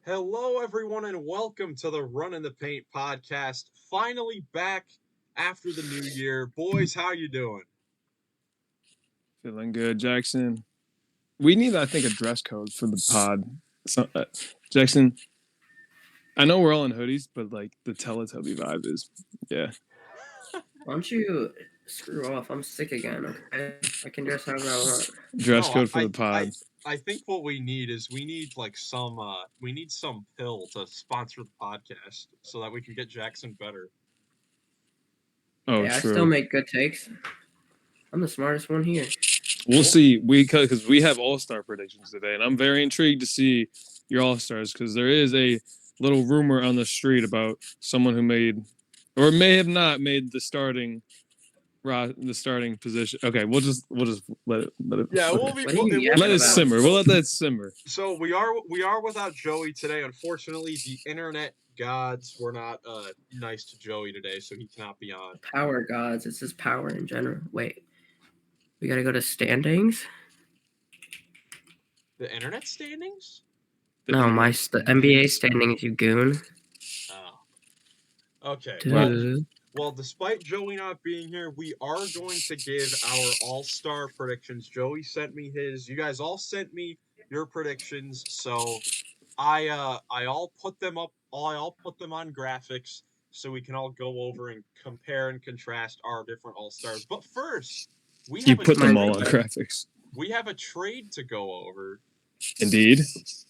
Hello, everyone, and welcome to the Run in the Paint podcast. Finally back after the new year. Boys, how you doing? Feeling good, Jackson. We need, I think, a dress code for the pod. Jackson, I know we're all in hoodies, but like the Teletubby vibe is, yeah. Why don't you screw off? I'm sick again, okay? I can dress however I want. Dress No, code for I, the pod. I think what we need is we need some pill to sponsor the podcast so that we can get Jackson better. Oh, Hey, I still true. make good takes. I'm the smartest one here. We'll see. Because we have All-Star predictions today, and I'm very intrigued to see your All-Stars because there is a little rumor on the street about someone who made or may have not made the starting position. Okay, we'll just let it Yeah, okay. we'll be What are you we'll yapping Let it about? simmer. We'll let that simmer. So we are without Joey today. Unfortunately, the internet gods were not nice to Joey today, so he cannot be on. Power gods. It's just power in general. Wait. We gotta go to standings? The internet standings? No, my NBA standings, you goon. Oh. Okay. Dude. Well, despite Joey not being here, we are going to give our all-star predictions. Joey sent me his. You guys all sent me your predictions, so I'll put them up. I'll put them on graphics so we can all go over and compare and contrast our different all-stars. But first, we You have put them all trade. on graphics. We have a trade to go over. Indeed.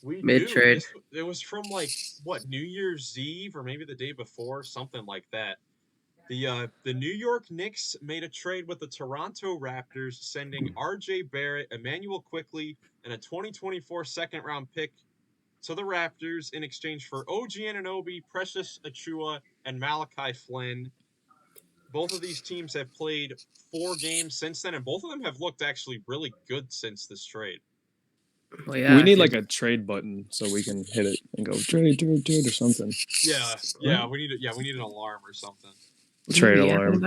We Mid-trade. It was from like what, New Year's Eve or maybe the day before, something like that. The New York Knicks made a trade with the Toronto Raptors, sending R.J. Barrett, Emmanuel Quickly, and a 2024 second-round pick to the Raptors in exchange for OG Anunoby, Precious Achua, and Malachi Flynn. Both of these teams have played 4 games since then, and both of them have looked actually really good since this trade. Well, yeah, We need like a trade button so we can hit it and go trade or something. Yeah, we need an alarm or something. Trade alarm.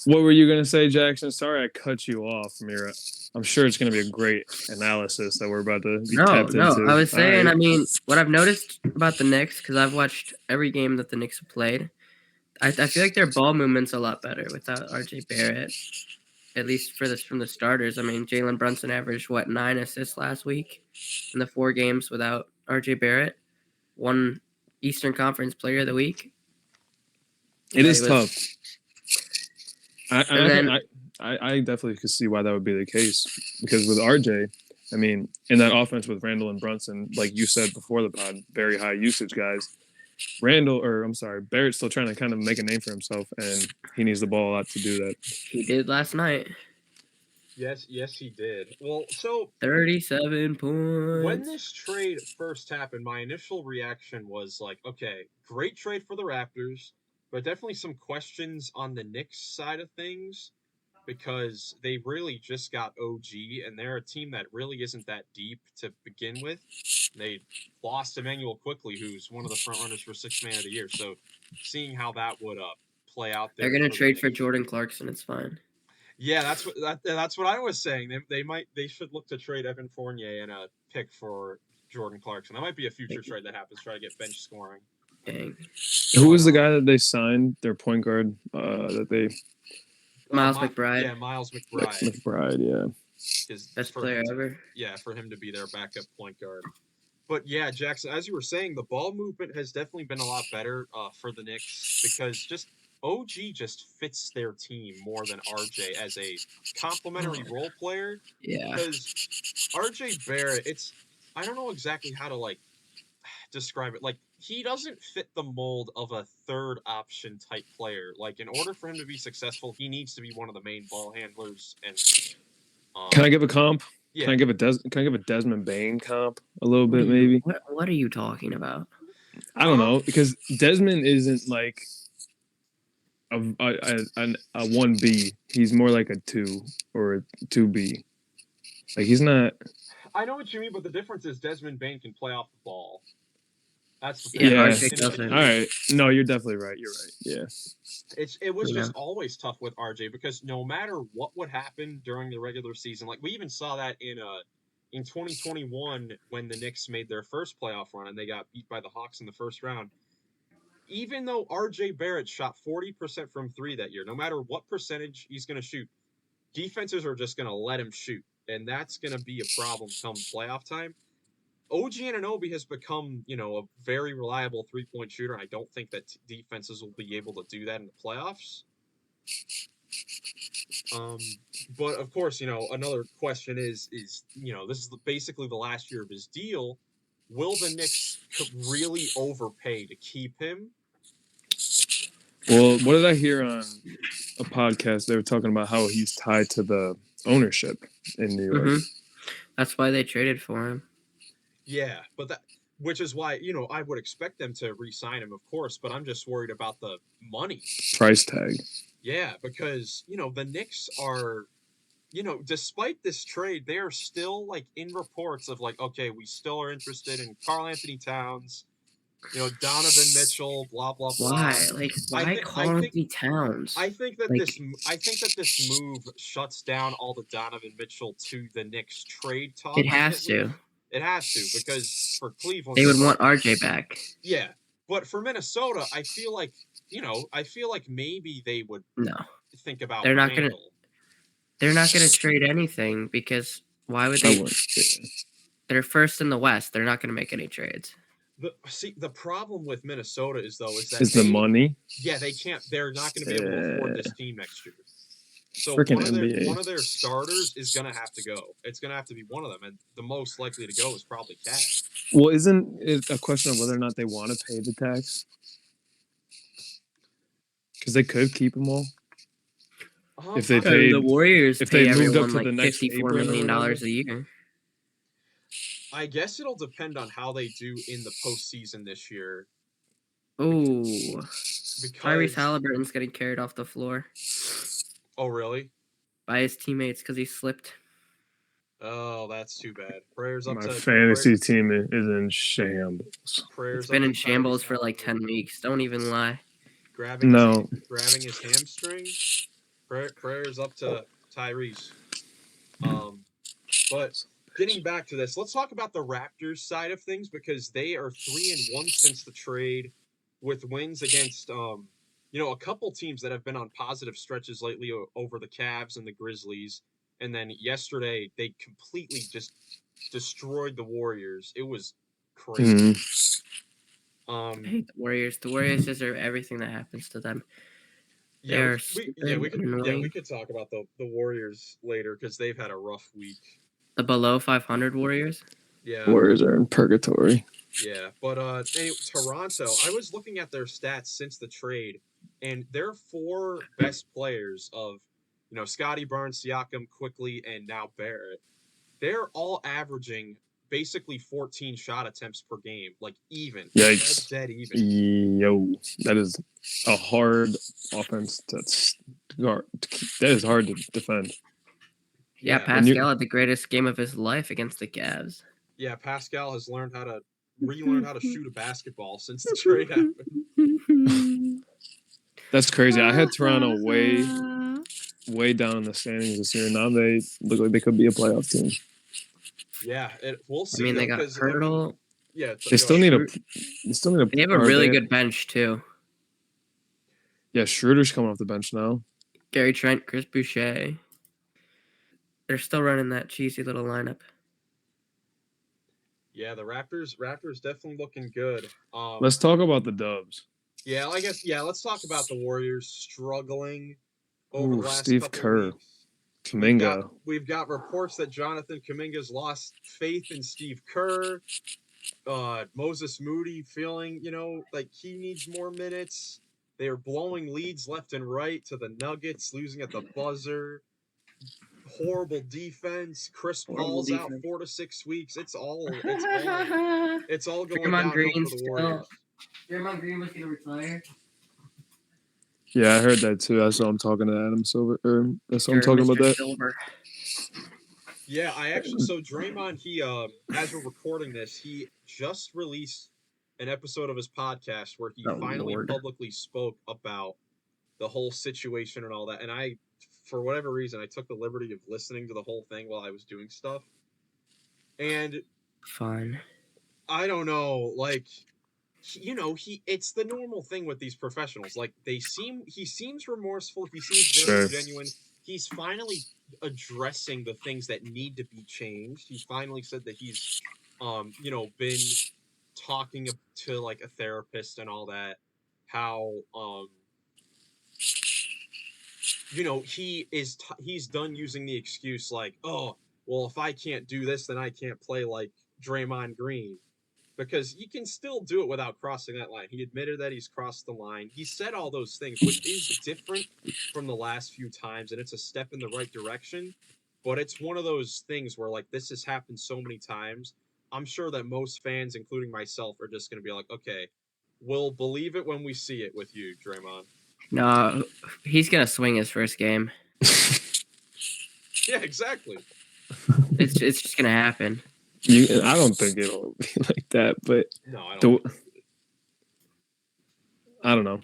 What were you gonna say, Jackson? Sorry, I cut you off, Mira. I'm sure it's gonna be a great analysis that we're about to be tapped into. I was saying, Right. I mean, what I've noticed about the Knicks, because I've watched every game that the Knicks have played, I feel like their ball movement's a lot better without R.J. Barrett. At least from the starters. I mean, Jalen Brunson averaged 9 assists last week in the 4 games without R.J. Barrett. Won Eastern Conference Player of the Week. It is tough. I definitely could see why that would be the case because with RJ, I mean, in that offense with Randall and Brunson, like you said before the pod, very high usage guys. Barrett's still trying to kind of make a name for himself, and he needs the ball a lot to do that. He did last night. Yes, he did. Well, so 37 points. when this trade first happened, my initial reaction was like, okay, great trade for the Raptors, but definitely some questions on the Knicks side of things because they really just got OG, and they're a team that really isn't that deep to begin with. They lost Emmanuel Quickly, who's one of the front runners for Sixth Man of the Year. So seeing how that would play out there. They're going to trade for Jordan Clarkson. It's fine. Yeah, that's what I was saying. They should look to trade Evan Fournier and a pick for Jordan Clarkson. That might be a future trade that happens. Try to get bench scoring. Dang. Who was the guy that they signed? Their point guard that they Miles McBride. Yeah, Miles McBride. McBride, yeah. His best player ever. Yeah, for him to be their backup point guard. But yeah, Jackson, as you were saying, the ball movement has definitely been a lot better for the Knicks because just OG just fits their team more than RJ as a complementary role player. Yeah. Because RJ Barrett, I don't know exactly how to describe it. Like, he doesn't fit the mold of a third option type player. Like, in order for him to be successful, he needs to be one of the main ball handlers. And can I give a comp? Yeah. Can I give a Desmond Bain comp a little bit maybe? What are you talking about? I don't know because Desmond isn't like a 1B. He's more like a 2 or a 2B. Like he's not. I know what you mean, but the difference is Desmond Bain can play off the ball. That's the thing. Yeah. All right. No, you're definitely right. You're right. Yeah. It was just always tough with RJ because no matter what would happen during the regular season, like we even saw that in in 2021 when the Knicks made their first playoff run and they got beat by the Hawks in the first round. Even though R.J. Barrett shot 40% from three that year, no matter what percentage he's going to shoot, defenses are just going to let him shoot, and that's going to be a problem come playoff time. OG Anunoby has become, a very reliable three-point shooter, and I don't think that defenses will be able to do that in the playoffs. But of course, another question is this is basically the last year of his deal. Will the Knicks really overpay to keep him? Well, what did I hear on a podcast? They were talking about how he's tied to the ownership in New York. Mm-hmm. That's why they traded for him. Yeah, but which is why, I would expect them to re-sign him, of course, but I'm just worried about the money. Price tag. Yeah, because, the Knicks are, despite this trade, they are still, in reports of, okay, we still are interested in Karl Anthony Towns, Donovan Mitchell, blah, blah, blah. Why? Why Karl Anthony Towns? I think that this move shuts down all the Donovan Mitchell to the Knicks trade talk. It has to. It has to, because for Cleveland, they would want RJ back. Yeah, but for Minnesota, I feel like maybe they would think about. They're not gonna trade anything, because why would they? They're first in the West. They're not gonna make any trades. The problem with Minnesota is that the money. Yeah, they can't. They're not going to be able to afford this team next year. So one of their starters is going to have to go. It's going to have to be one of them, and the most likely to go is probably Cat. Well, isn't it a question of whether or not they want to pay the tax? Because they could keep them all. If they paid the Warriors, if they moved up to the next $54 million a year. I guess it'll depend on how they do in the postseason this year. Oh, Tyrese Halliburton's getting carried off the floor. Oh, really? By his teammates because he slipped. Oh, that's too bad. Prayers up My to fantasy team is in shambles. Prayers it's been in shambles for 10 weeks. Don't even lie. Grabbing his hamstring. Prayers up to Tyrese. But getting back to this, let's talk about the Raptors side of things, because they are 3-1 since the trade, with wins against a couple teams that have been on positive stretches lately over the Cavs and the Grizzlies. And then yesterday they completely just destroyed the Warriors. It was crazy. I hate the Warriors. The Warriors deserve everything that happens to them. Yeah, we could talk about the Warriors later, because they've had a rough week. The below 500 Warriors? Yeah. Warriors are in purgatory. Yeah, but anyway, Toronto, I was looking at their stats since the trade, and their four best players of, Scotty Barnes, Siakam, Quickly, and now Barrett, they're all averaging basically 14 shot attempts per game, even. Yikes. Dead even. Yo, that is a hard offense. That is hard to defend. Yeah, Pascal had the greatest game of his life against the Cavs. Yeah, Pascal has relearned how to shoot a basketball since the trade happened. That's crazy. I had Toronto way down in the standings this year. Now they look like they could be a playoff team. Yeah, we'll see. They got Hurdle. They still need a. They have a really good bench too. Yeah, Schroeder's coming off the bench now. Gary Trent, Chris Boucher. They're still running that cheesy little lineup. Yeah, the Raptors definitely looking good. Let's talk about the Dubs. Yeah, I guess. Yeah, let's talk about the Warriors struggling over the last Steve Kerr, Kuminga. We've got reports that Jonathan Kuminga's lost faith in Steve Kerr. Moses Moody feeling, like he needs more minutes. They are blowing leads left and right to the Nuggets, losing at the buzzer. Horrible defense. Chris Paul's out 4 to 6 weeks. It's all going downhill for the Warriors. Draymond Green was gonna retire. Yeah, I heard that too. I saw him talking to Adam Silver. That's what I'm talking about. That. Silver. Yeah, so Draymond, he as we're recording this, he just released an episode of his podcast where he finally publicly spoke about the whole situation and all that. And I, for whatever reason, I took the liberty of listening to the whole thing while I was doing stuff. And Fine. I don't know, like, it's the normal thing with these professionals. Like, he seems remorseful, he seems very Sure. genuine. He's finally addressing the things that need to be changed. He finally said that he's, been talking to like a therapist and all that. How, he's done using the excuse like, oh, well, if I can't do this, then I can't play like Draymond Green, because you can still do it without crossing that line. He admitted that he's crossed the line. He said all those things, which is different from the last few times, and it's a step in the right direction. But it's one of those things where, like, this has happened so many times. I'm sure that most fans, including myself, are just going to be like, okay, we'll believe it when we see it with you, Draymond. No, he's gonna swing his first game. Yeah, exactly. It's just gonna happen. I don't think it'll be like that, but No, I don't. I don't know.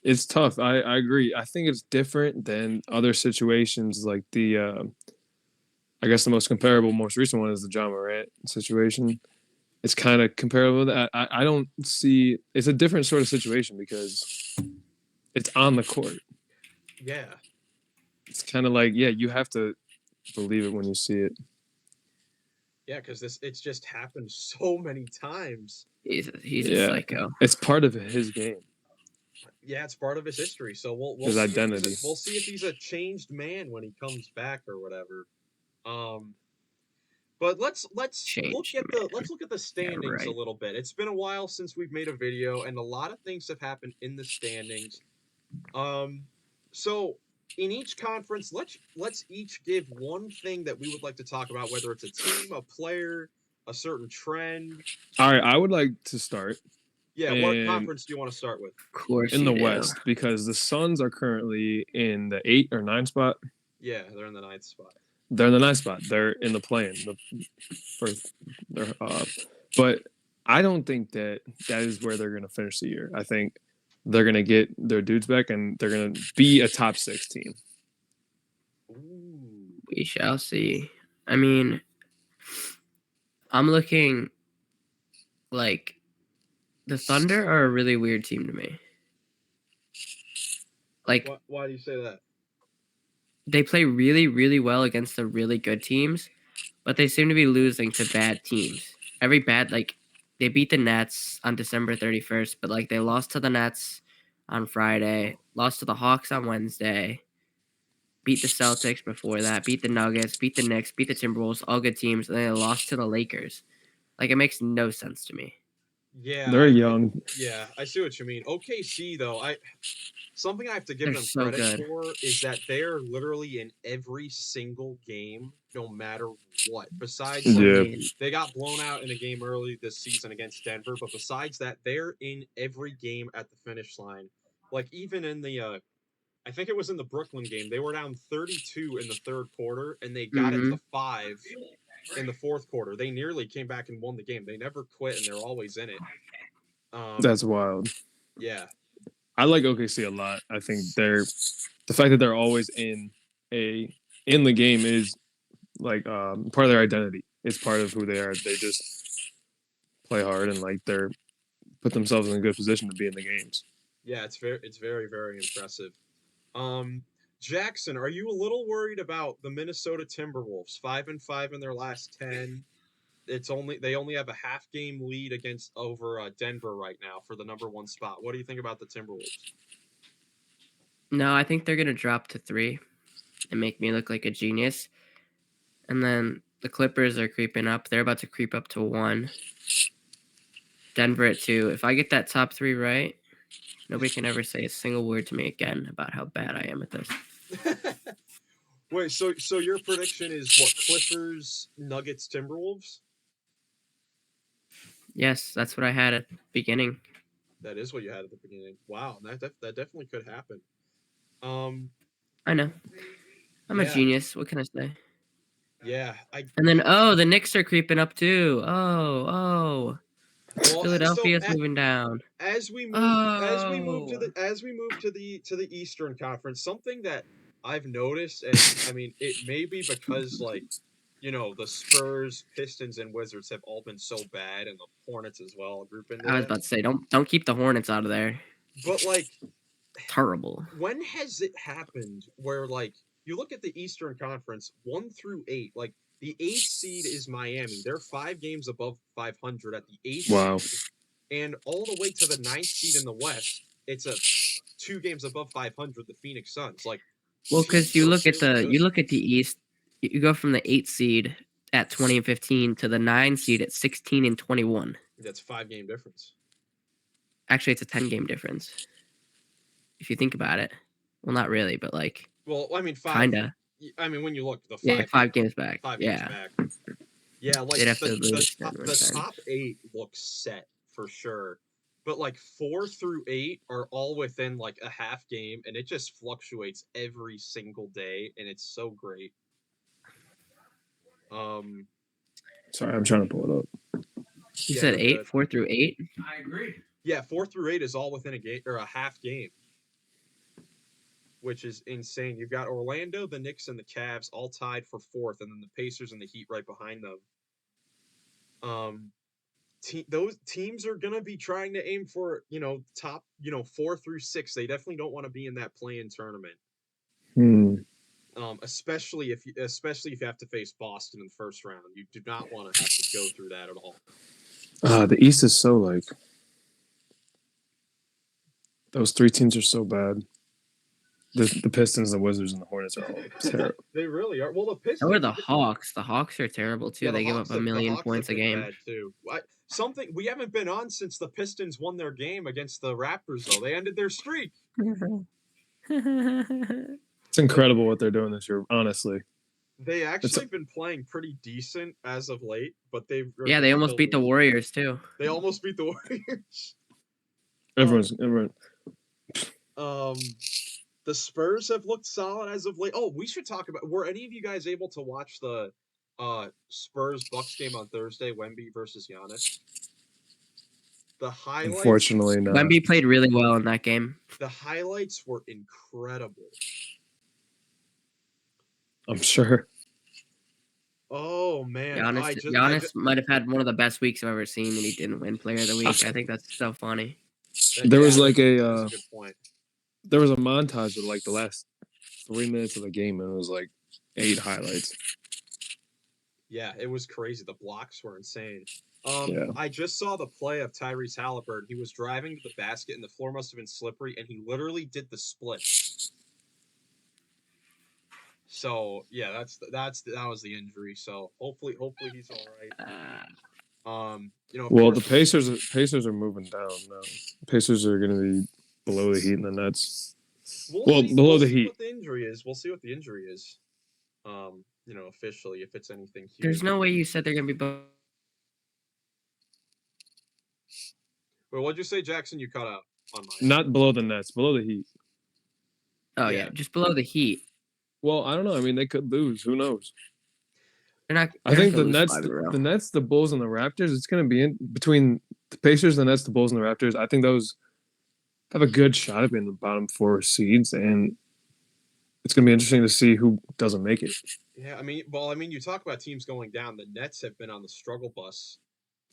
It's tough. I agree. I think it's different than other situations like I guess the most comparable, most recent one is the John Morant situation. It's kind of comparable to that. I don't see it's a different sort of situation because it's on the court. Yeah. It's kind of like, yeah, you have to believe it when you see it. Yeah, because it's just happened so many times. He's a psycho. It's part of his game. Yeah, it's part of his history. So we'll His see identity. We'll see if he's a changed man when he comes back or whatever. But let's look at the standings a little bit. It's been a while since we've made a video, and a lot of things have happened in the standings. So in each conference, let's each give one thing that we would like to talk about, whether it's a team, a player, a certain trend. All right, I would like to start. Yeah, what conference do you want to start with? Of course, in the West, because the Suns are currently in the 8 or 9 spot. Yeah, they're in the 9th spot. They're in the 9th spot. They're in the play-in. But I don't think that is where they're going to finish the year. I think they're going to get their dudes back, and they're going to be a top 6 team. Ooh. We shall see. I mean, I'm looking like the Thunder are a really weird team to me. Like, why do you say that? They play really, really well against the really good teams, but they seem to be losing to bad teams. They beat the Nets on December 31st, but like they lost to the Nets on Friday, lost to the Hawks on Wednesday, beat the Celtics before that, beat the Nuggets, beat the Knicks, beat the Timberwolves, all good teams, and then they lost to the Lakers. Like, it makes no sense to me. Yeah, they're young. I see what you mean. OKC though, something I have to give them so credit good. for is that they're literally in every single game, no matter what. Besides, they got blown out in a game early this season against Denver, but besides that, they're in every game at the finish line. Like, even in the, I think it was in the Brooklyn game, they were down 32 in the third quarter, and they got it to 5 in the fourth quarter. They nearly came back and won the game. They never quit, and they're always in it. That's wild. Yeah. I like OKC a lot. I think the fact that they're always in the game is like part of their identity. It's part of who they are. They just play hard and like they're put themselves in a good position to be in the games. Yeah, it's very, very impressive. Jackson, are you a little worried about the Minnesota Timberwolves? 5-5 in their last 10. They only have a half game lead over Denver right now for the number 1 spot. What do you think about the Timberwolves? No, I think they're gonna drop to 3 and make me look like a genius. And then the Clippers are creeping up. They're about to creep up to 1. Denver at 2. If I get that top 3 right, nobody can ever say a single word to me again about how bad I am at this. Wait, so your prediction is what? Clippers, Nuggets, Timberwolves? Yes, that's what I had at the beginning. That is what you had at the beginning. Wow, that definitely could happen. I know. I'm a genius. What can I say? Yeah, and then the Knicks are creeping up too. Well, Philadelphia's moving down. As we move to the Eastern Conference, something that I've noticed, and I mean, it may be because like the Spurs, Pistons, and Wizards have all been so bad, and the Hornets as well group into I was that. about to say, don't keep the Hornets out of there. But like, Terrible. when has it happened where like you look at the Eastern Conference 1 through 8, like the 8th seed is Miami. They're 5 games above 500 at the 8th Wow. seed, and all the way to the 9th seed in the West, it's a 2 games above 500. The Phoenix Suns, like, Well, because teams you are look at really good. the East, you go from the 8th seed at 20 and 15 to the 9 seed at 16 and 21. That's 5 game difference. Actually, it's a 10-game difference. If you think about it. Well, not really, but like Well, I mean, kinda. when you look, the Yeah, 5 5 games back. 5 games Yeah. back. Yeah, like They'd have to lose the top 8 looks set for sure. But like 4 through 8 are all within like a half game, and it just fluctuates every single day, and it's so great. Sorry, I'm trying to pull it up. You said you're 8, good. 4 through 8? I agree. Yeah, 4 through 8 is all within a game or a half game, which is insane. You've got Orlando, the Knicks, and the Cavs all tied for 4th, and then the Pacers and the Heat right behind them. Those teams are gonna be trying to aim for top 4 through 6. They definitely don't want to be in that play-in tournament. Especially if you have to face Boston in the first round. You do not want to have to go through that at all. The East is so like those 3 teams are so bad. The Pistons, the Wizards, and the Hornets are all terrible. They really are. Well, the Pistons. Or the Hawks. The Hawks are terrible too. Yeah, They give up a million points a game. Bad too. Something we haven't been on since the Pistons won their game against the Raptors, though. They ended their streak. It's incredible what they're doing this year, honestly. They actually been playing pretty decent as of late, but they almost beat the Warriors too. They almost beat the Warriors. Everyone. The Spurs have looked solid as of late. Oh, we should talk about. Were any of you guys able to watch the Spurs Bucks game on Thursday? Wemby versus Giannis. The highlights. Unfortunately, no. Wemby played really well in that game. The highlights were incredible. I'm sure. Oh man, Giannis might have had one of the best weeks I've ever seen, and he didn't win Player of the Week. I think that's so funny. There was like that's a good point. There was a montage of like the last 3 minutes of the game, and it was like 8 highlights. Yeah, it was crazy. The blocks were insane. Yeah. I just saw the play of Tyrese Halliburton. He was driving to the basket, and the floor must have been slippery, and he literally did the split. So yeah, that was the injury. So hopefully he's all right. Well, the Pacers are moving down now. Pacers are going to be below the Heat and the Nets. Below the Heat. What the injury is? We'll see what the injury is. Officially, if it's anything huge. There's no way you said they're going to be both. Wait, what'd you say, Jackson? You cut out on my. Not below the Nets, below the Heat. Oh yeah, just below the Heat. Well, I don't know. I mean, they could lose. Who knows? I think the Nets, the Bulls, and the Raptors. It's going to be in between the Pacers, the Nets, the Bulls, and the Raptors. I think those have a good shot at being the bottom 4 seeds, and it's going to be interesting to see who doesn't make it. Yeah, I mean, you talk about teams going down. The Nets have been on the struggle bus.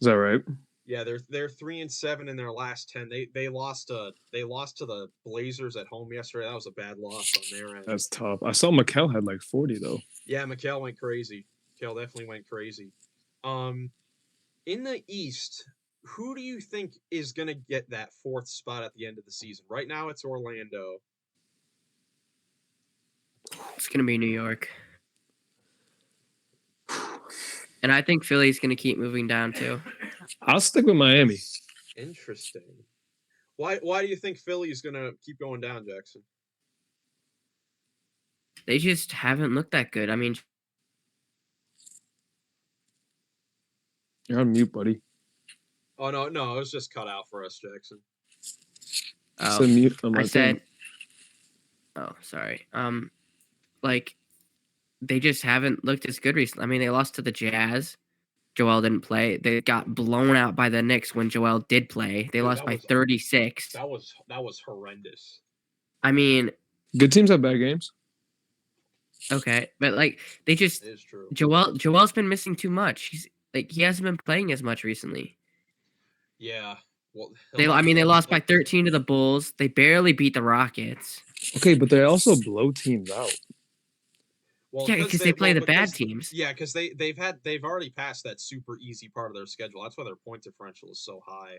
Is that right? Yeah, they're 3-7 in their last 10. They lost to the Blazers at home yesterday. That was a bad loss on their end. That's tough. I saw Mikal had like 40 though. Yeah, Mikal went crazy. Mikal definitely went crazy. In the East, who do you think is gonna get that 4th spot at the end of the season? Right now, it's Orlando. It's gonna be New York. And I think Philly's going to keep moving down too. I'll stick with Miami. Interesting. Why do you think Philly's going to keep going down, Jackson? They just haven't looked that good. I mean, you're on mute, buddy. Oh no, it was just cut out for us, Jackson. Oh, mute. I said. Oh, sorry. They just haven't looked as good recently. I mean, they lost to the Jazz. Joel didn't play. They got blown out by the Knicks when Joel did play. They lost by 36. That was horrendous. I mean, good teams have bad games. Okay, but like they just It is true. Joel's been missing too much. He hasn't been playing as much recently. Yeah. Well, They lost by like 13 to the Bulls. They barely beat the Rockets. Okay, but they also blow teams out. well, Yeah, because they play the bad because teams. yeah, because they've already passed that super easy part of their schedule. That's why their point differential is so high.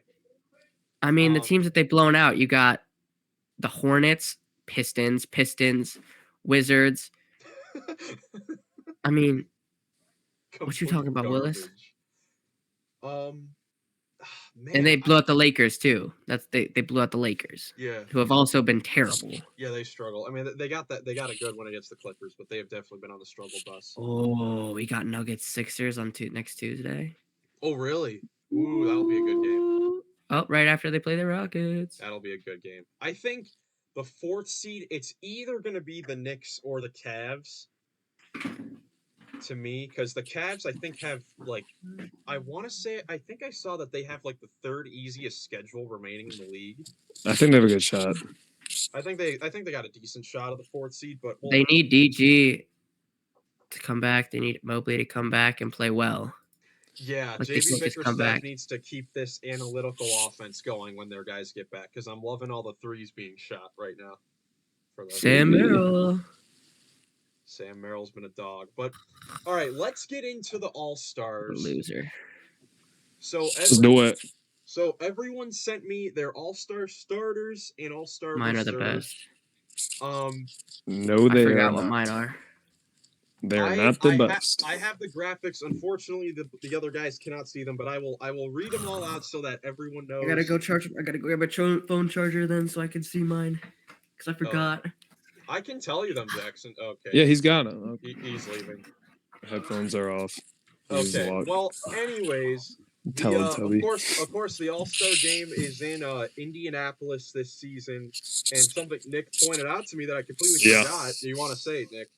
I mean, the teams that they've blown out, you got the Hornets, Pistons, Wizards. I mean, what you talking Complete about, Willis? garbage. Um, man, And they blew out the Lakers too. They blew out the Lakers, yeah, who have also been terrible. yeah, they struggle. I mean, they got a good one against the Clippers, but they have definitely been on the struggle bus. Oh, we got Nuggets Sixers on next Tuesday. Oh, really? Ooh, that'll be a good game. Oh, right after they play the Rockets. That'll be a good game. I think the 4th seed, it's either going to be the Knicks or the Cavs. To me, because the Cavs, I think, have like, I think I saw that they have like the 3rd easiest schedule remaining in the league. I think they have a good shot. I think they got a decent shot of the 4th seed, but They need DG to come back. They need Mobley to come back and play well. yeah, Like, they JB can't just come Bickerstaff back. needs to keep this analytical offense going when their guys get back, because I'm loving all the threes being shot right now. Sam Merrill. Sam Merrill's been a dog. But, all right, let's get into the All-Stars. Loser. So Let's do it. So everyone sent me their All-Star starters and All-Star Mine are the reserves. best. No, I they forgot are what not. mine are. They're not the best. I have the graphics. Unfortunately, the other guys cannot see them, but I will read them all out so that everyone knows. I gotta go grab a phone charger then so I can see mine. Because I forgot. I can tell you them, Jackson. Okay. Yeah, he's got them. Okay. He's leaving. Headphones are off. Okay. Well, anyways, Teletubby. of course, the All-Star game is in Indianapolis this season, and something Nick pointed out to me that I completely forgot. Do you want to say it, Nick?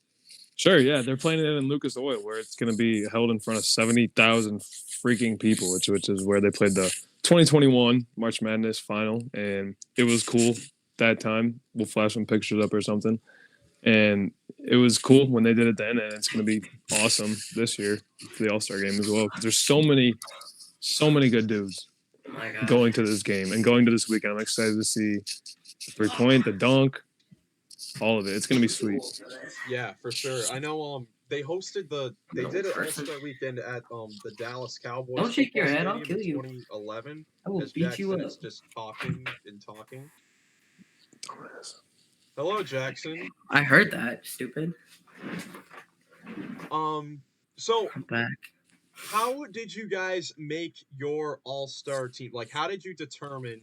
Sure, yeah. They're playing it in Lucas Oil, where it's going to be held in front of 70,000 freaking people, which is where they played the 2021 March Madness final, and it was cool that time. We'll flash some pictures up or something. And it was cool when they did it then, and it's going to be awesome this year for the All-Star game as well. Because there's so many good dudes going to this game and going to this weekend. I'm excited to see the 3-point, the dunk, all of it. It's going to be sweet. Yeah, for sure. I know they did an All-Star weekend at the Dallas Cowboys. Don't shake your head, I'll kill you. 2011. I will as beat Jackson you up. is just talking and talking. Hello, Jackson. I heard that, stupid. So I'm back. how did you guys make your All-Star team? Like, how did you determine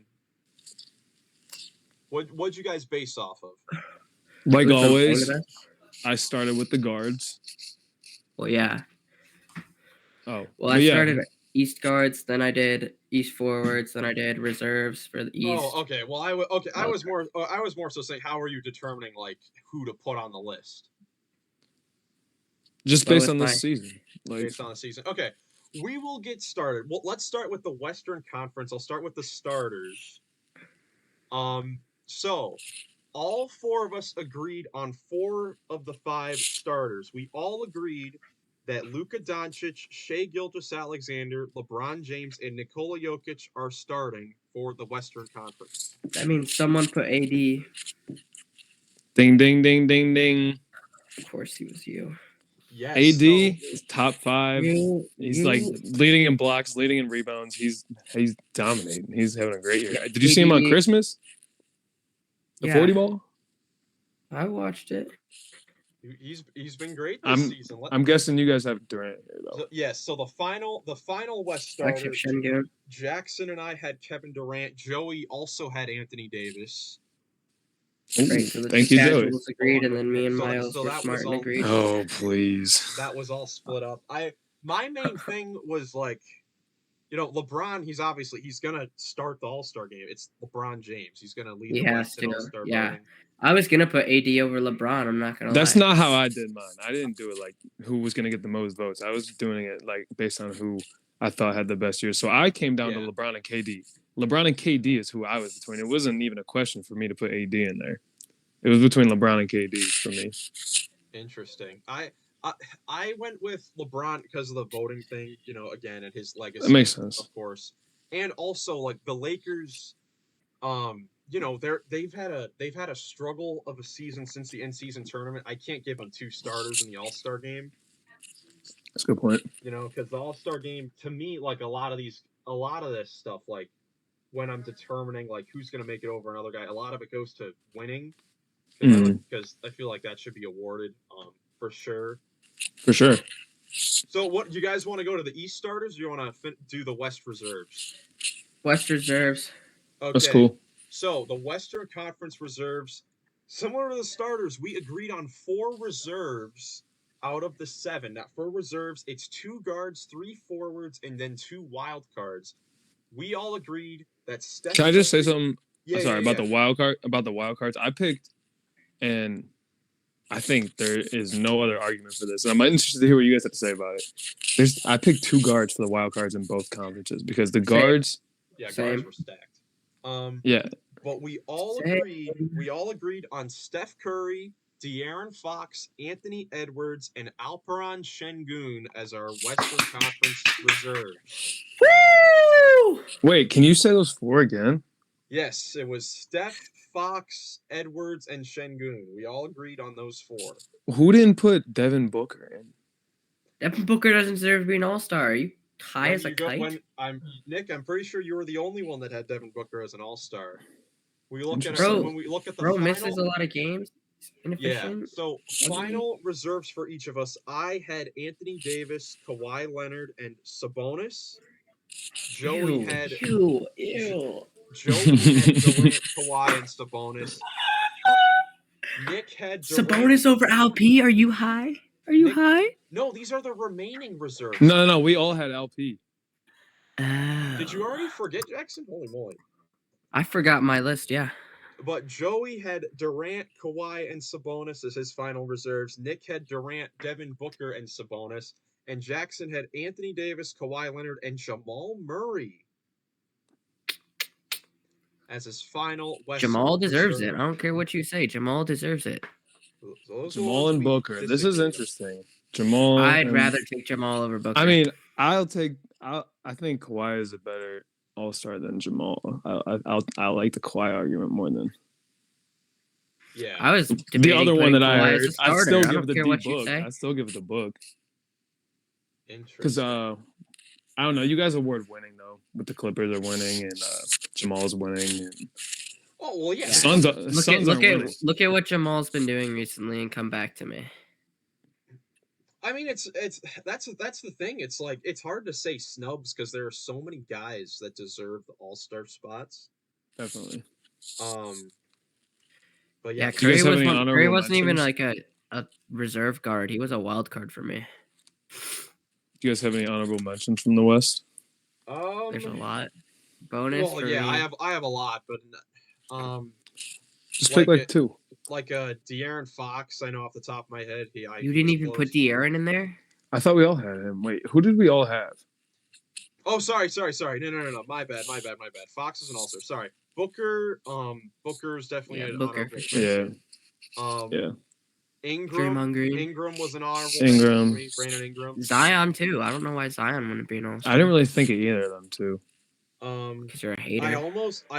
what'd you guys base off of? Like always, I started with the guards. Well, yeah. Oh. Well, I started East guards, then I did East forwards, then I did reserves for the East. Oh, okay. Well, I was more so saying, how are you determining like who to put on the list? Just based on this season. Based on the season. Okay. We will get started. Well, let's start with the Western Conference. I'll start with the starters. So all 4 of us agreed on 4 of the 5 starters. We all agreed that Luka Doncic, Shai Gilgeous-Alexander, LeBron James, and Nikola Jokic are starting for the Western Conference. That means someone put AD. Ding, ding, ding, ding, ding. Of course, he was you. Yes. AD is top 5. He's like leading in blocks, leading in rebounds. He's dominating. He's having a great year. Did you see him on Christmas? The 40 ball? I watched it. He's been great this season. I'm guessing you guys have Durant here though. So, yes. So the final West starters. Jackson and I had Kevin Durant. Joey also had Anthony Davis. Great. So thank you, Joey. Agreed, and then me and Miles were smart and agreed. Oh, please. That was all split up. My main thing was like, LeBron. He's gonna start the All-Star game. It's LeBron James. He's gonna lead the West in All-Star voting. I was gonna put AD over LeBron. I'm not gonna. That's not how I did mine. I didn't do it like who was gonna get the most votes. I was doing it like based on who I thought had the best year. So I came down to LeBron and KD. LeBron and KD is who I was between. It wasn't even a question for me to put AD in there. It was between LeBron and KD for me. Interesting. I I went with LeBron because of the voting thing, again, and his That makes legacy, sense. of course. And also like the Lakers, they've had a struggle of a season since the in-season tournament. I can't give them two starters in the All-Star game, That's a good point. because the All-Star game to me, like a lot of this stuff, like when I'm determining like who's going to make it over another guy, a lot of it goes to winning Mm, because I feel like that should be awarded for sure. for sure. So, what do you guys want to go to the East starters? Or do you want to do the West reserves? West reserves. That's Okay, cool. so the Western Conference reserves, similar to the starters, we agreed on 4 reserves out of the 7. Now, for reserves, it's 2 guards, 3 forwards, and then 2 wild cards. We all agreed that Steph. Can I just say something? Yeah, Sorry yeah, about yeah. the wild card. About the wild cards, I picked, and I think there is no other argument for this. And I'm interested to hear what you guys have to say about it. I picked 2 guards for the wild cards in both conferences because the guards. Yeah, guards Same. were stacked. Yeah, But we all Same. agreed on Steph Curry, De'Aaron Fox, Anthony Edwards, and Alperen Şengün as our Western Conference reserves. Woo! wait, can you say those 4 again? Yes, it was Steph, Fox, Edwards, and Şengün. We all agreed on those 4. Who didn't put Devin Booker in? Devin Booker doesn't deserve to be an All-Star. Are you high as a kite? Nick, I'm pretty sure you were the only one that had Devin Booker as an All-Star. When we look at the Bro final, misses a lot of games. yeah. Inefficient. So final reserves for each of us. I had Anthony Davis, Kawhi Leonard, and Sabonis. Joey had Ew. Durant, Kawhi, and Sabonis. Nick had Durant. Sabonis over LP. Are you high? Are you high? No, these are the remaining reserves. No. We all had LP. Oh. Did you already forget, Jackson? Holy moly. I forgot my list, yeah. But Joey had Durant, Kawhi, and Sabonis as his final reserves. Nick had Durant, Devin Booker, and Sabonis. And Jackson had Anthony Davis, Kawhi Leonard, and Jamal Murray as his final Western Jamal deserves reserve. it. I don't care what you say. Jamal deserves it. Jamal and Booker. This is interesting. Jamal. I'd rather take Jamal over Booker. I mean, I think Kawhi is a better All-Star than Jamal. I like the Kawhi argument more than. Yeah. I was The other one that I heard. I still I give it the what you book. say. I still give it the book. Interesting. Because I don't know. You guys are award winning though. With the Clippers are winning and Jamal's winning. And Oh well, yeah. Suns aren't winning. Look at what Jamal's been doing recently and come back to me. I mean, that's the thing. It's like it's hard to say snubs because there are so many guys that deserve the All-Star spots. Definitely. But yeah, Curry wasn't even like a reserve guard. He was a wild card for me. Do you guys have any honorable mentions from the West? There's a lot. Bonus. Well, for yeah, me. I have a lot, but just pick like 2. Like De'Aaron Fox, I know off the top of my head. You didn't even put De'Aaron in there? I thought we all had him. Wait, who did we all have? Oh, sorry. No. My bad. Fox is an All-Star. Sorry. Booker. Booker's definitely an Booker. honorable. Yeah. Ingram was an honorable. Brandon Ingram. Zion too. I don't know why Zion wouldn't be an All-Star. I didn't really think of either of them too. Because you're a hater. I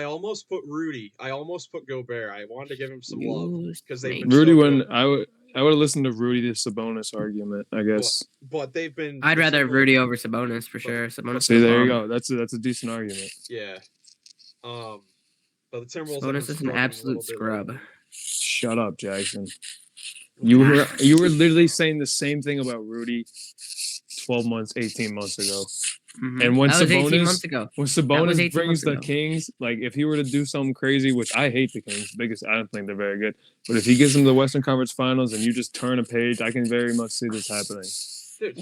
almost put Rudy. I almost put Gobert. I wanted to give him some love because they've been Rudy. So I would have listened to Rudy the Sabonis argument. I guess. But they've been. I'd rather have Rudy over Sabonis for sure. Sabonis. See, there you go. That's a decent argument. Yeah. But the Timberwolves. Sabonis is an absolute scrub. Shut up, Jackson. You were literally saying the same thing about Rudy 12 months, 18 months ago. Mm-hmm. And when that was 18 months Sabonis ago. When Sabonis brings the ago. Kings, like if he were to do something crazy, which I hate the Kings because I don't think they're very good, but if he gets them to the Western Conference Finals and you just turn a page, I can very much see this happening. Dude,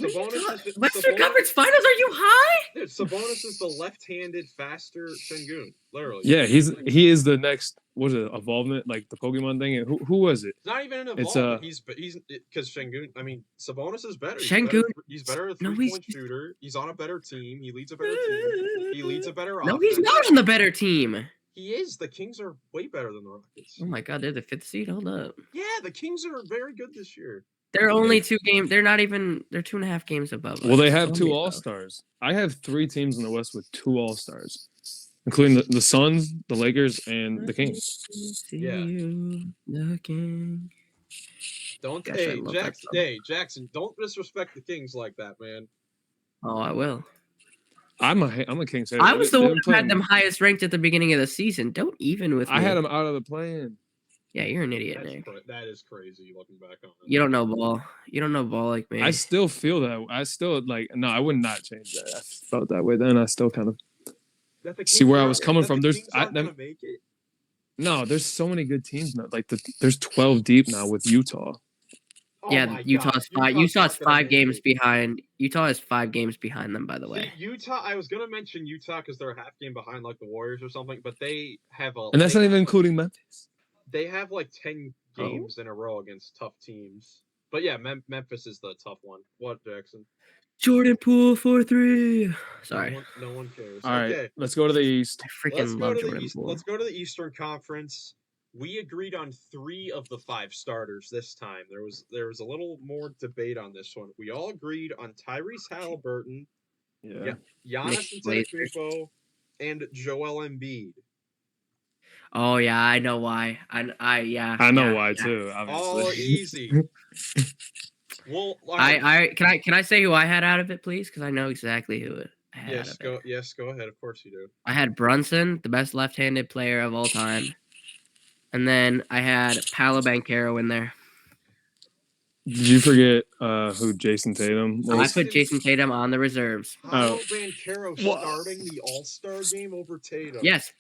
Western Conference Finals? Are you high? Dude, Sabonis is the left-handed, faster Şengün, literally. Yeah, he is the next. What is it? Evolvement, like the Pokemon thing. Who was it? It's not even an evolvement. He's because Şengün. I mean, Sabonis is better. He's better a three-point shooter. He's on a better team. He leads a better team. He leads a better offense. No, he's not on the better team. He is. The Kings are way better than the Rockets. Oh my God, they're the 5th seed. Hold up. Yeah, the Kings are very good this year. They're only 2 games. They're not even. They're 2.5 games above. Well, they us. have It's 2 only All above. Stars. I have 3 teams in the West with 2 All Stars, including the Suns, the Lakers, and the Kings. See Yeah. you looking. Don't Gosh, I love that song. Jackson, don't disrespect the Kings like that, man. Oh, I will. I'm a Kings hater. I was the They've one been who had playing- them highest ranked at the beginning of the season. Don't even with me. I had them out of the play-in. Yeah, you're an idiot, Nick. That is crazy looking back on it. You don't know ball. You don't know ball like me. I still feel that. I still no. I would not change that. I felt that way then. I still kind of see where I was coming from. There's gonna make it. No, there's so many good teams now. Like there's 12 deep now with Utah. Oh yeah, my Utah's God. five. Utah's not gonna 5 make games it. behind. Utah is 5 games behind them, by the way. See, Utah. I was gonna mention Utah because they're a half game behind, like the Warriors or something. But they have a. And that's they not have, even like, including Memphis. They have like 10 games in a row against tough teams. But yeah, Memphis is the tough one. What, Jackson? Jordan Poole 4-3. Sorry, No one cares. All right, Okay. let's go to the East. I freaking love Jordan Poole. Let's go to the Eastern Conference. We agreed on 3 of the 5 starters this time. There was a little more debate on this one. We all agreed on Tyrese Halliburton, Yeah. Giannis Antetokounmpo, and Joel Embiid. Oh yeah, I know why. I know why too. Obviously. All easy. Well, can I say who I had out of it, please? Because I know exactly who I had out of it. Yes, go ahead. Of course you do. I had Brunson, the best left-handed player of all time, and then I had Paolo Banchero in there. Did you forget who Jason Tatum was? I put Jason Tatum on the reserves. Paolo Banchero starting the All-Star game over Tatum. Yes.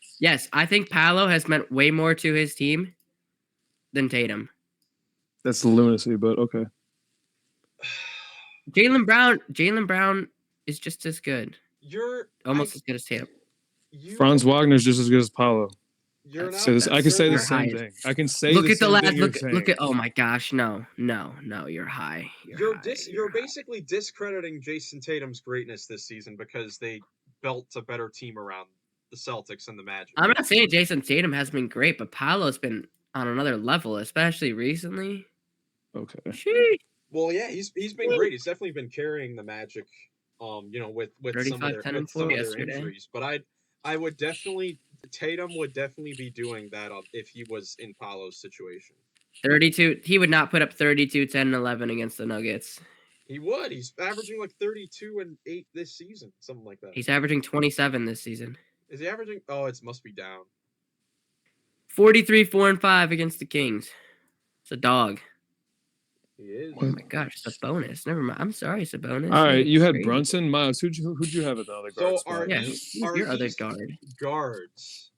I think Paolo has meant way more to his team than Tatum. That's lunacy, but okay. Jaylen Brown is just as good. Almost as good as Tatum. Franz Wagner's just as good as Paolo. You're not. I can say the You're same high. thing. I can say Look the at the same last. thing you're saying. Look at. Oh my gosh! No. You're high. You're basically discrediting Jason Tatum's greatness this season because they built a better team around the Celtics and the Magic. I'm not saying Jason Tatum has been great, but Paolo's been on another level, especially recently. Okay. Sheesh. Well, yeah, he's been great. He's definitely been carrying the Magic, with some of their injuries. But I would definitely. Tatum would definitely be doing that if he was in Paolo's situation. 32. He would not put up 32, 10, and 11 against the Nuggets. He would. He's averaging like 32 and 8 this season, something like that. He's averaging 27 this season. Is he averaging? Oh, it must be down. 43, 4, and 5 against the Kings. It's a dog. He is. Oh my gosh, it's a bonus. Never mind. I'm sorry, it's a bonus. All right, you had Crazy. Brunson, Miles. Who'd you have at the other guard spot? Who's your other guard? Guards.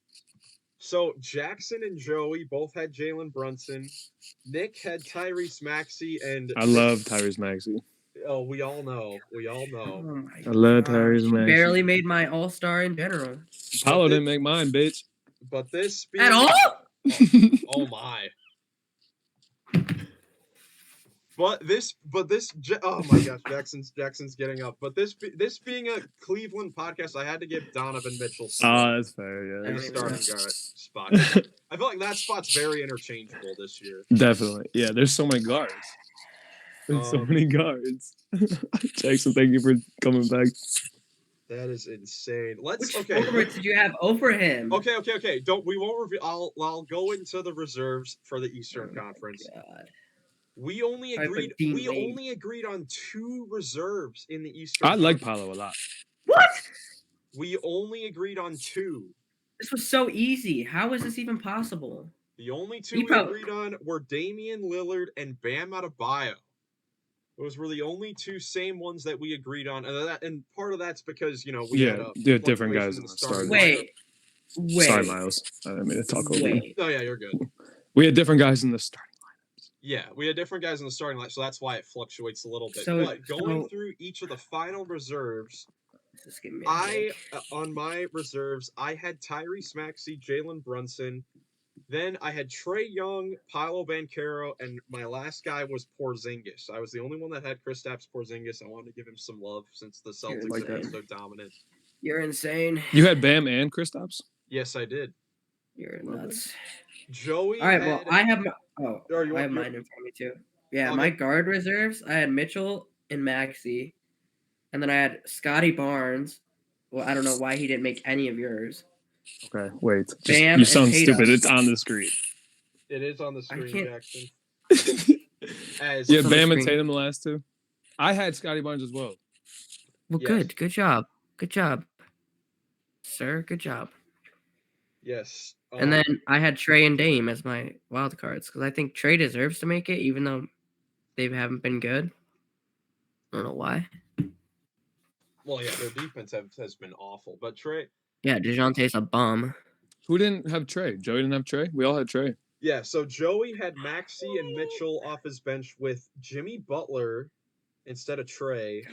So Jackson and Joey both had Jalen Brunson. Nick had Tyrese Maxey, and I love Tyrese Maxey. Oh, we all know. Oh my I love gosh. Tyrese Maxey. Barely made my All-Star in general. Paolo didn't make mine, bitch. But this At all? Oh my. Oh my gosh, Jackson's getting up. But this being a Cleveland podcast, I had to give Donovan Mitchell that's fair, yeah. his starting guard spot. I feel like that spot's very interchangeable this year. Definitely. Yeah, there's so many guards. There's so many guards. Jackson, thank you for coming back. That is insane. Which forward did you have over him? Okay. We won't reveal. I'll go into the reserves for the Eastern Conference. God. We only agreed on 2 reserves in the Eastern. I like Paolo a lot. What? We only agreed on 2. This was so easy. How is this even possible? The only 2 we agreed on were Damian Lillard and Bam Adebayo. Those were the only 2 same ones that we agreed on, and part of that's because we had different guys in the starting. Wait. Sorry, Miles. I didn't mean to talk over you. Oh yeah, you're good. We had different guys in the starting. Yeah, we had different guys in the starting line, so that's why it fluctuates a little bit. But through each of the final reserves, on my reserves, I had Tyrese Maxey, Jalen Brunson. Then I had Trae Young, Paolo Banchero, and my last guy was Porzingis. I was the only one that had Kristaps Porzingis. I wanted to give him some love since the Celtics have been so dominant. You're insane. You had Bam and Kristaps? Yes, I did. You're nuts. Joey. All right, well, I have. I have you mine in front of me too. Yeah, I'll my get- guard reserves, I had Mitchell and Maxey, and then I had Scotty Barnes. Well, I don't know why he didn't make any of yours. Okay, wait. Just Bam you and sound Tatum. stupid. It's on the screen. It is on the I screen, can't- Jackson. As Yeah, What's on the Bam and screen? Tatum the last two. I had Scotty Barnes as well. Well, Yes. good job, sir. Good job. yes. And then I had Trey and Dame as my wild cards because I think Trey deserves to make it, even though they haven't been good. I don't know why. well, yeah, their defense has been awful, but Trey. Yeah, DeJounte's a bum. Who didn't have Trey? Joey didn't have Trey? We all had Trey. Yeah, so Joey had Maxey and Mitchell off his bench with Jimmy Butler instead of Trey.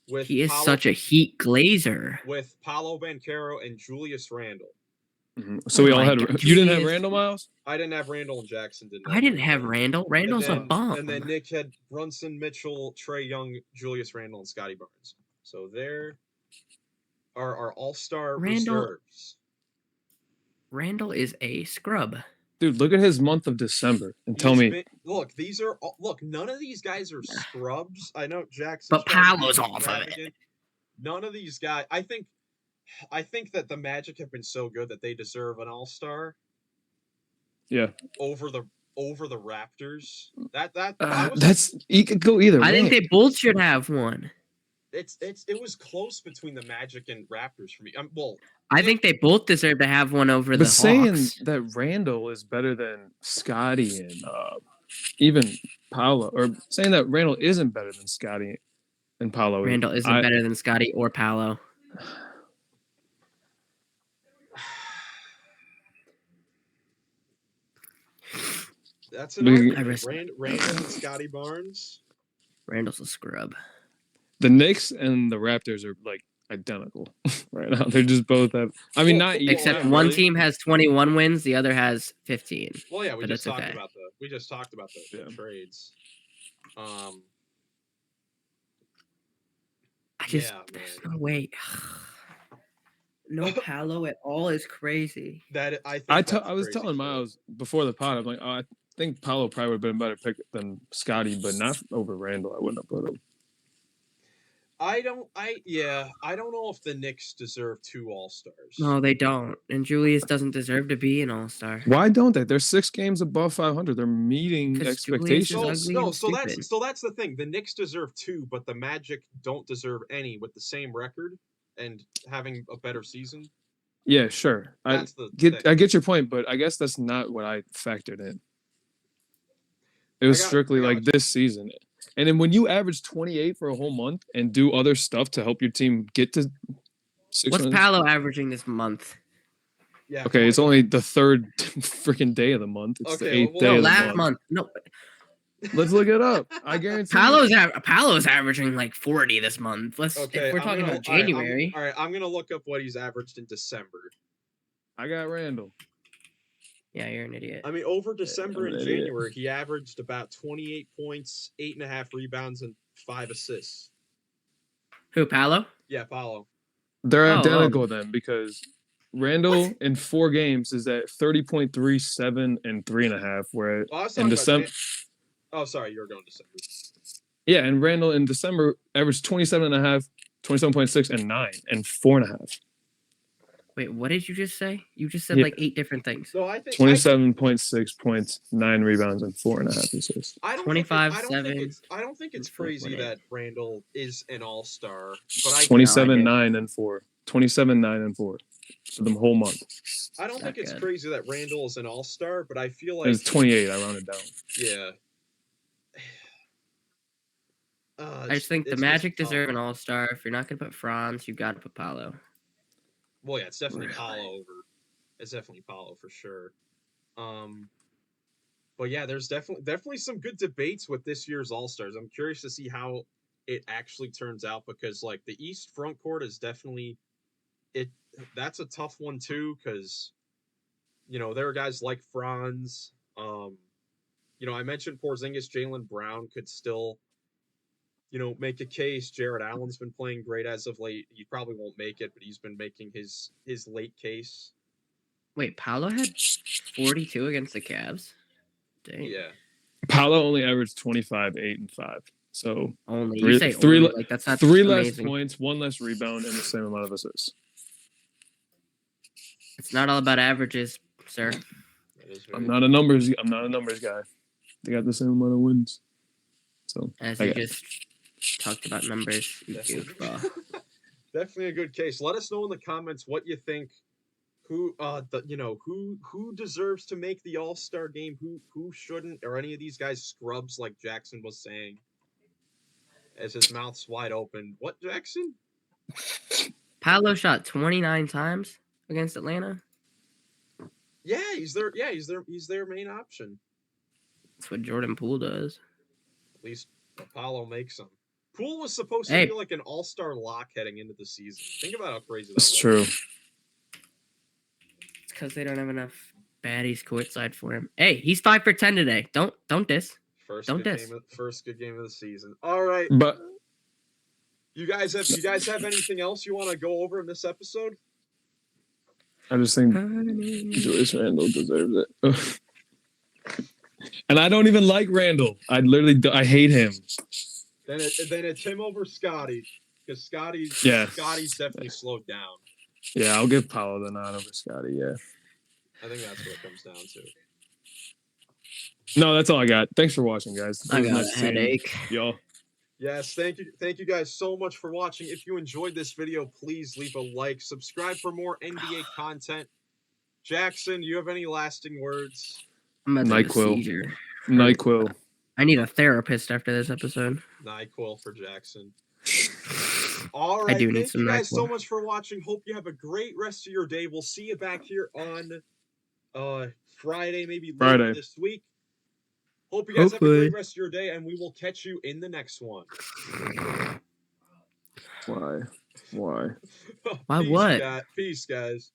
With He is Paolo, such a heat glazer. with Paolo Banchero and Julius Randle. Mm-hmm. So Oh we all my had. God, You didn't have Julius. Randall, Miles? I didn't have Randle and Jackson didn't. I didn't have Randall. Randall's a bum. And then Nick had Brunson, Mitchell, Trey Young, Julius Randle, and Scotty Barnes. So there are our all-star reserves. Randall is a scrub. Dude, look at his month of December and tell me. Look, none of these guys are scrubs. I know Jackson. But Paolo's off of it. None of these guys. I think that the Magic have been so good that they deserve an all-star. Yeah. Over the Raptors. You could go either way. I think they both should have one. It was close between the Magic and Raptors for me. I think they both deserve to have one over the But saying Hawks. that Randall is better than Scotty and even Paolo, or saying that Randall isn't better than Scotty and Paolo. Randall isn't better than Scotty or Paolo. That's an argument. Randall and Scotty Barnes. Randall's a scrub. The Knicks and the Raptors are like identical right now. They're just both have. I mean, not Except yeah, one really. team has 21 wins, the other has 15. Well, yeah, we But just it's talked okay. about the trades. There's no way. No Paolo at all is crazy. I was telling Miles before the pod. I'm like, I think Paolo probably would have been a better pick than Scotty, but not over Randall. I wouldn't have put him. I don't know if the Knicks deserve 2 All-Stars. No, they don't. And Julius doesn't deserve to be an All-Star. Why don't they? They're 6 games above 500. They're meeting expectations. So that's the thing. The Knicks deserve 2, but the Magic don't deserve any with the same record and having a better season. Yeah, sure. I get your point, but I guess that's not what I factored in. It was strictly like this season. And then when you average 28 for a whole month and do other stuff to help your team get to 6 What's wins. Paolo averaging this month? Yeah. Okay, it's only the 3rd freaking day of the month. It's the 8th day of the month. No. Let's look it up. I guarantee. Paolo's averaging like 40 this month. If we're talking about January. All right, I'm gonna look up what he's averaged in December. I got Randall. Yeah, you're an idiot. I mean, over December and January, he averaged about 28 points, 8.5 rebounds, and 5 assists. Who, Paolo? Yeah, Paolo. They're identical then, because Randall in 4 games is at 30.37 and 3.5, where in December. Oh, sorry, you were going December. Yeah, and Randall in December averaged 27.5, 27.6, and 9, and 4.5. Wait, what did you just say? You just said like 8 different things. So I think 27.6 points, 9 rebounds, and 4.5 assists. I don't think it's crazy that Randall is an all-star, but 27, 9, and 4. 27, 9, and 4 for the whole month. I don't think it's crazy that Randall is an all-star, but I feel like it's 28. I rounded down. Yeah. I just think the Magic deserve an all-star. If you're not gonna put Franz, you got to put Paolo. Well, yeah, it's definitely Paolo over. It's definitely Paolo for sure. But yeah, there's definitely some good debates with this year's All-Stars. I'm curious to see how it actually turns out because like the East front court is definitely that's a tough one too because there are guys like Franz. I mentioned Porzingis, Jaylen Brown could still make a case. Jared Allen's been playing great as of late. He probably won't make it, but he's been making his late case. Wait, Paolo had 42 against the Cavs? Dang. Yeah. Paolo only averaged 25, 8, and 5. So Only Three- you say three only le- like that's not three less amazing. points, one less rebound, and the same amount of assists. It's not all about averages, sir. That is very I'm not a numbers guy. They got the same amount of wins. So As I you got- just talked about numbers, you Definitely. goofball. Definitely a good case. Let us know in the comments what you think. Who who deserves to make the All-Star game? Who shouldn't? Or any of these guys scrubs like Jackson was saying, as his mouth's wide open. What, Jackson? Paolo shot 29 times against Atlanta. Yeah, he's their main option. That's what Jordan Poole does. At least Apollo makes him. Poole was supposed to Hey. be like an all-star lock heading into the season. Think about how crazy that It's was. true. It's because they don't have enough baddies courtside for him. Hey, he's 5 for 10 today. Don't diss. First Don't good diss. game of the season. All right. But You guys have anything else you want to go over in this episode? I just think Julius Randle deserves it. And I don't even like Randall. I hate him. Then it's him over Scotty, because Scotty's definitely slowed down. Yeah, I'll give Paolo the nod over Scotty. Yeah. I think that's what it comes down to. No, that's all I got. Thanks for watching, guys. I It was got nice a seeing headache. y'all. Yes, thank you guys so much for watching. If you enjoyed this video, please leave a like, subscribe for more NBA content. Jackson, do you have any lasting words? I'm about to have a NyQuil. seizure. NyQuil. I need a therapist after this episode. NyQuil for Jackson. All right, I do need thank some you guys so NyQuil. much for watching. Hope you have a great rest of your day. We'll see you back here on Friday, maybe later Friday. this week. Hope you guys have a Hopefully. great rest of your day, and we will catch you in the next one. Why? Why Peace, what? Peace, guys.